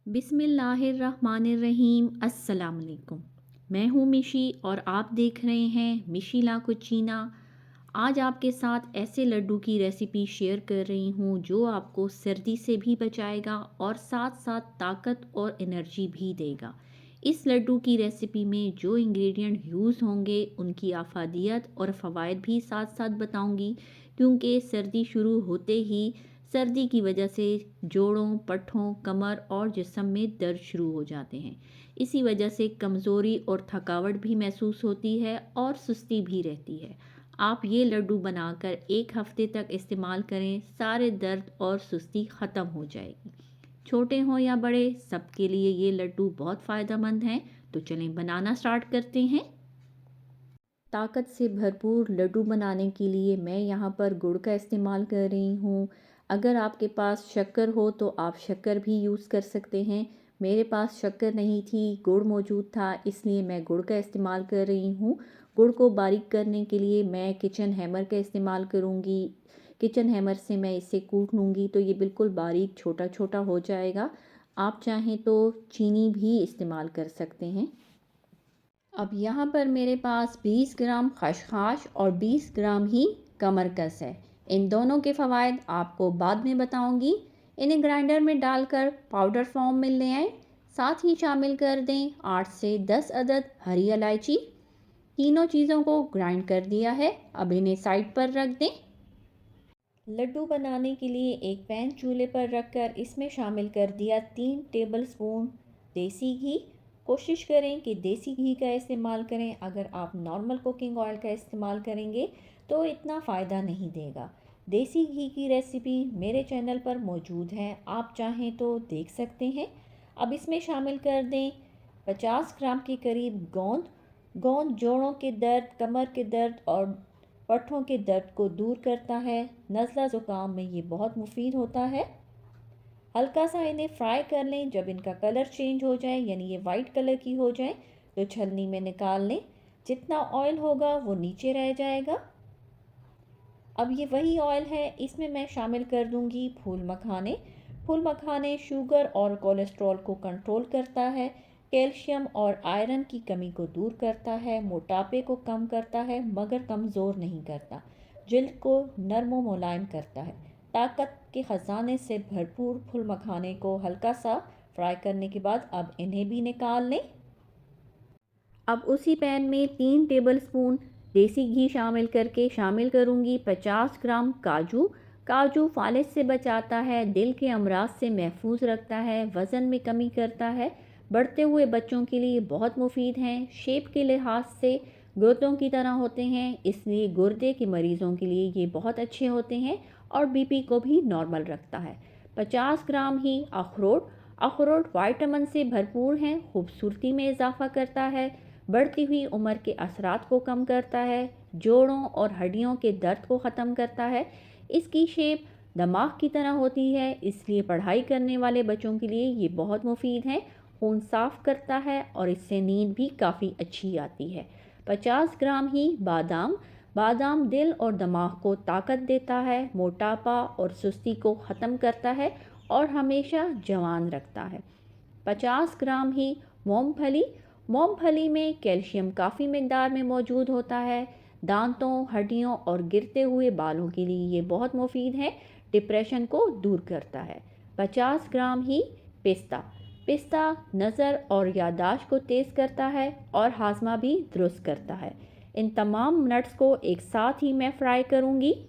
बिस्मिल्लाहिर्रहमानिर्रहीम। अस्सलाम वालेकुम। मैं हूँ मिशी और आप देख रहे हैं मिशीला कुचीना। आज आपके साथ ऐसे लड्डू की रेसिपी शेयर कर रही हूँ जो आपको सर्दी से भी बचाएगा और साथ साथ ताकत और एनर्जी भी देगा। इस लड्डू की रेसिपी में जो इंग्रेडिएंट यूज़ होंगे उनकी आफादियत और फ़वाइद भी साथ साथ बताऊंगी, क्योंकि सर्दी शुरू होते ही सर्दी की वजह से जोड़ों, पट्ठों, कमर और जिस्म में दर्द शुरू हो जाते हैं। इसी वजह से कमज़ोरी और थकावट भी महसूस होती है और सुस्ती भी रहती है। आप ये लड्डू बनाकर 1 हफ्ते तक इस्तेमाल करें, सारे दर्द और सुस्ती ख़त्म हो जाएगी। छोटे हों या बड़े, सबके लिए ये लड्डू बहुत फ़ायदेमंद हैं। तो चलें बनाना स्टार्ट करते हैं। ताकत से भरपूर लड्डू बनाने के लिए मैं यहाँ पर गुड़ का इस्तेमाल कर रही हूँ। अगर आपके पास शक्कर हो तो आप शक्कर भी यूज़ कर सकते हैं। मेरे पास शक्कर नहीं थी, गुड़ मौजूद था, इसलिए मैं गुड़ का इस्तेमाल कर रही हूँ। गुड़ को बारीक करने के लिए मैं किचन हैमर का इस्तेमाल करूँगी। किचन हैमर से मैं इसे कूट लूँगी तो ये बिल्कुल बारीक छोटा छोटा हो जाएगा। आप चाहें तो चीनी भी इस्तेमाल कर सकते हैं। अब यहाँ पर मेरे पास 20 ग्राम खसखस और 20 ग्राम ही कमरकस है। इन दोनों के फ़वाइद आपको बाद में बताऊंगी। इन्हें ग्राइंडर में डालकर पाउडर फॉर्म में ले आएं। साथ ही शामिल कर दें 8 से 10 अदद हरी इलायची। तीनों चीज़ों को ग्राइंड कर दिया है, अब इन्हें साइड पर रख दें। लड्डू बनाने के लिए एक पैन चूल्हे पर रखकर इसमें शामिल कर दिया 3 टेबलस्पून देसी घी। कोशिश करें कि देसी घी का इस्तेमाल करें। अगर आप नॉर्मल कुकिंग ऑयल का इस्तेमाल करेंगे तो इतना फ़ायदा नहीं देगा। देसी घी की रेसिपी मेरे चैनल पर मौजूद है, आप चाहें तो देख सकते हैं। अब इसमें शामिल कर दें 50 ग्राम के करीब गोंद। गोंद जोड़ों के दर्द, कमर के दर्द और पट्ठों के दर्द को दूर करता है। नज़ला ज़ुकाम में ये बहुत मुफीद होता है। हल्का सा इन्हें फ्राई कर लें। जब इनका कलर चेंज हो जाए, यानी ये वाइट कलर की हो जाए, तो छलनी में निकाल लें। जितना ऑयल होगा वो नीचे रह जाएगा। अब ये वही ऑयल है, इसमें मैं शामिल कर दूंगी फूल मखाने। फूल मखाने शुगर और कोलेस्ट्रॉल को कंट्रोल करता है, कैल्शियम और आयरन की कमी को दूर करता है, मोटापे को कम करता है मगर कमज़ोर नहीं करता, जिल्द को नरम व मुलायम करता है। ताकत के ख़जाने से भरपूर फूल मखाने को हल्का सा फ्राई करने के बाद अब इन्हें भी निकाल लें। अब उसी पैन में 3 टेबलस्पून देसी घी शामिल करके शामिल करूंगी 50 ग्राम काजू। काजू फालिज से बचाता है, दिल के अमराज से महफूज रखता है, वज़न में कमी करता है, बढ़ते हुए बच्चों के लिए बहुत मुफीद हैं। शेप के लिहाज से गुर्दों की तरह होते हैं, इसलिए गुर्दे के मरीज़ों के लिए ये बहुत अच्छे होते हैं और बीपी को भी नॉर्मल रखता है। 50 ग्राम ही अखरोट। अखरोट विटामिन से भरपूर हैं, खूबसूरती में इजाफा करता है, बढ़ती हुई उम्र के असरात को कम करता है, जोड़ों और हड्डियों के दर्द को ख़त्म करता है। इसकी शेप दिमाग की तरह होती है, इसलिए पढ़ाई करने वाले बच्चों के लिए ये बहुत मुफीद है। खून साफ़ करता है और इससे नींद भी काफ़ी अच्छी आती है। 50 ग्राम ही बादाम। बादाम दिल और दिमाग को ताकत देता है, मोटापा और सुस्ती को ख़त्म करता है और हमेशा जवान रखता है। 50 ग्राम ही मूंगफली। मूंगफली में कैल्शियम काफ़ी मिकदार में मौजूद होता है, दांतों, हड्डियों और गिरते हुए बालों के लिए ये बहुत मुफीद है, डिप्रेशन को दूर करता है। 50 ग्राम ही पिस्ता। पिस्ता नज़र और याददाश्त को तेज़ करता है और हाजमा भी दुरुस्त करता है। इन तमाम नट्स को एक साथ ही मैं फ्राई करूँगी।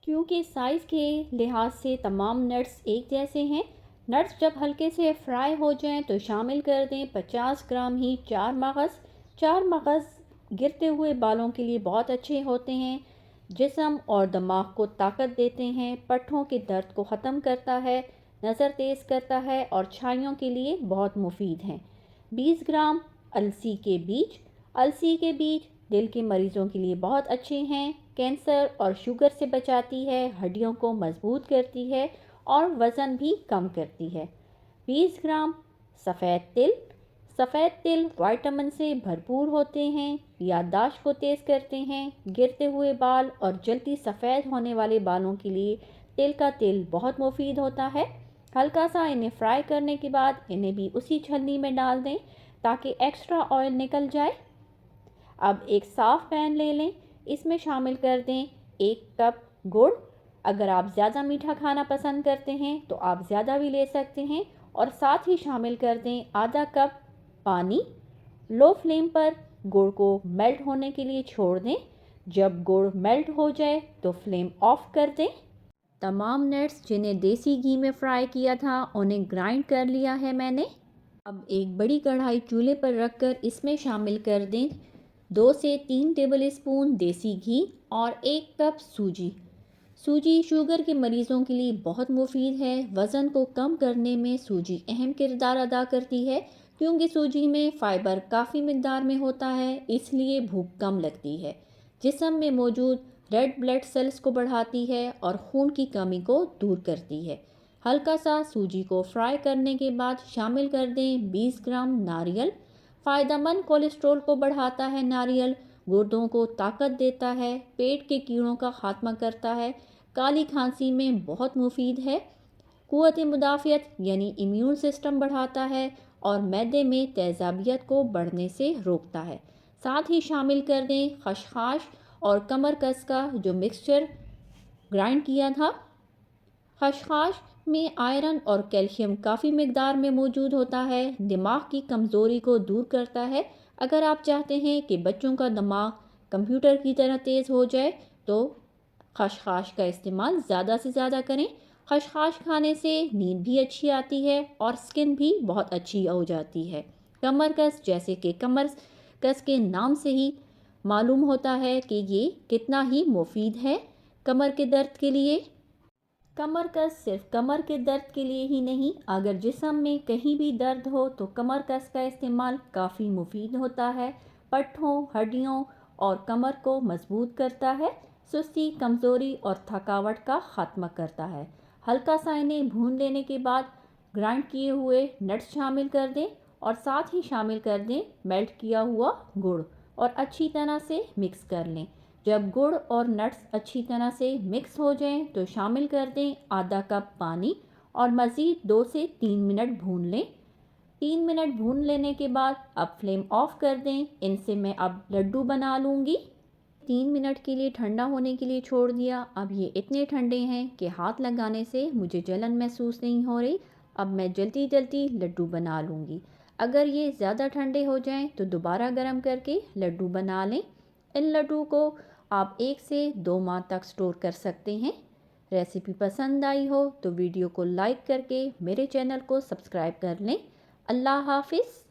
क्योंकि साइज़ के लिहाज से तमाम नट्स एक जैसे हैं। नट्स जब हल्के से फ्राई हो जाएं तो शामिल कर दें 50 ग्राम ही चार मगज़। चार मगज़ गिरते हुए बालों के लिए बहुत अच्छे होते हैं, जिस्म और दिमाग को ताकत देते हैं, पट्ठों के दर्द को ख़त्म करता है, नज़र तेज़ करता है और छाइयों के लिए बहुत मुफीद हैं। 20 ग्राम अलसी के बीज। अलसी के बीज दिल के मरीज़ों के लिए बहुत अच्छे हैं, कैंसर और शुगर से बचाती है, हड्डियों को मजबूत करती है और वज़न भी कम करती है। 20 ग्राम सफ़ेद तिल। सफ़ेद तिल विटामिन से भरपूर होते हैं, याददाश्त को तेज़ करते हैं, गिरते हुए बाल और जल्दी सफ़ेद होने वाले बालों के लिए तिल का तेल बहुत मुफीद होता है। हल्का सा इन्हें फ्राई करने के बाद इन्हें भी उसी छलनी में डाल दें ताकि एक्स्ट्रा ऑयल निकल जाए। अब एक साफ़ पैन ले लें, इसमें शामिल कर दें 1 कप गुड़। अगर आप ज़्यादा मीठा खाना पसंद करते हैं तो आप ज़्यादा भी ले सकते हैं। और साथ ही शामिल कर दें आधा कप पानी। लो फ्लेम पर गुड़ को मेल्ट होने के लिए छोड़ दें। जब गुड़ मेल्ट हो जाए तो फ्लेम ऑफ कर दें। तमाम नट्स जिन्हें देसी घी में फ्राई किया था उन्हें ग्राइंड कर लिया है मैंने। अब एक बड़ी कढ़ाई चूल्हे पर रखकर इसमें शामिल कर दें 2 से 3 टेबल स्पून देसी घी और 1 कप सूजी। सूजी शुगर के मरीज़ों के लिए बहुत मुफीद है। वज़न को कम करने में सूजी अहम किरदार अदा करती है क्योंकि सूजी में फ़ाइबर काफ़ी मिकदार में होता है, इसलिए भूख कम लगती है। जिस्म में मौजूद रेड ब्लड सेल्स को बढ़ाती है और खून की कमी को दूर करती है। हल्का सा सूजी को फ्राई करने के बाद शामिल कर दें 20 ग्राम नारियल। फ़ायदेमंद कोलेस्ट्रॉल को बढ़ाता है नारियल, गुर्दों को ताकत देता है, पेट के कीड़ों का खात्मा करता है, काली खांसी में बहुत मुफीद है, क़ुव्वत मुदाफ़ियत यानी इम्यून सिस्टम बढ़ाता है और मैदे में तेज़ाबियत को बढ़ने से रोकता है। साथ ही शामिल कर दें खसखस और कमरकस का जो मिक्सचर ग्राइंड किया था। खसखस में आयरन और कैल्शियम काफ़ी मिकदार में मौजूद होता है, दिमाग की कमज़ोरी को दूर करता है। अगर आप चाहते हैं कि बच्चों का दिमाग कंप्यूटर की तरह तेज़ हो जाए तो खसखस का इस्तेमाल ज़्यादा से ज़्यादा करें। खसखस खाने से नींद भी अच्छी आती है और स्किन भी बहुत अच्छी हो जाती है। कमरकस जैसे कि कमरकस के नाम से ही मालूम होता है कि ये कितना ही मुफीद है कमर के दर्द के लिए। कमरकस सिर्फ कमर के दर्द के लिए ही नहीं, अगर जिस्म में कहीं भी दर्द हो तो कमरकस का इस्तेमाल काफ़ी मुफीद होता है। पट्ठों, हड्डियों और कमर को मजबूत करता है, सुस्ती, कमज़ोरी और थकावट का ख़ात्मा करता है। हल्का सा इन्हें भून लेने के बाद ग्राइंड किए हुए नट्स शामिल कर दें और साथ ही शामिल कर दें मेल्ट किया हुआ गुड़ और अच्छी तरह से मिक्स कर लें। जब गुड़ और नट्स अच्छी तरह से मिक्स हो जाएं तो शामिल कर दें आधा कप पानी और मज़ीद 2 से 3 मिनट भून लें। 3 मिनट भून लेने के बाद अब फ्लेम ऑफ कर दें। इनसे मैं अब लड्डू बना लूँगी। 3 मिनट के लिए ठंडा होने के लिए छोड़ दिया। अब ये इतने ठंडे हैं कि हाथ लगाने से मुझे जलन महसूस नहीं हो रही। अब मैं जल्दी जल्दी लड्डू बना लूँगी। अगर ये ज़्यादा ठंडे हो जाएं तो दोबारा गर्म करके लड्डू बना लें। इन लड्डू को आप 1 से 2 माह तक स्टोर कर सकते हैं। रेसिपी पसंद आई हो तो वीडियो को लाइक करके मेरे चैनल को सब्सक्राइब कर लें। अल्लाह हाफिज़।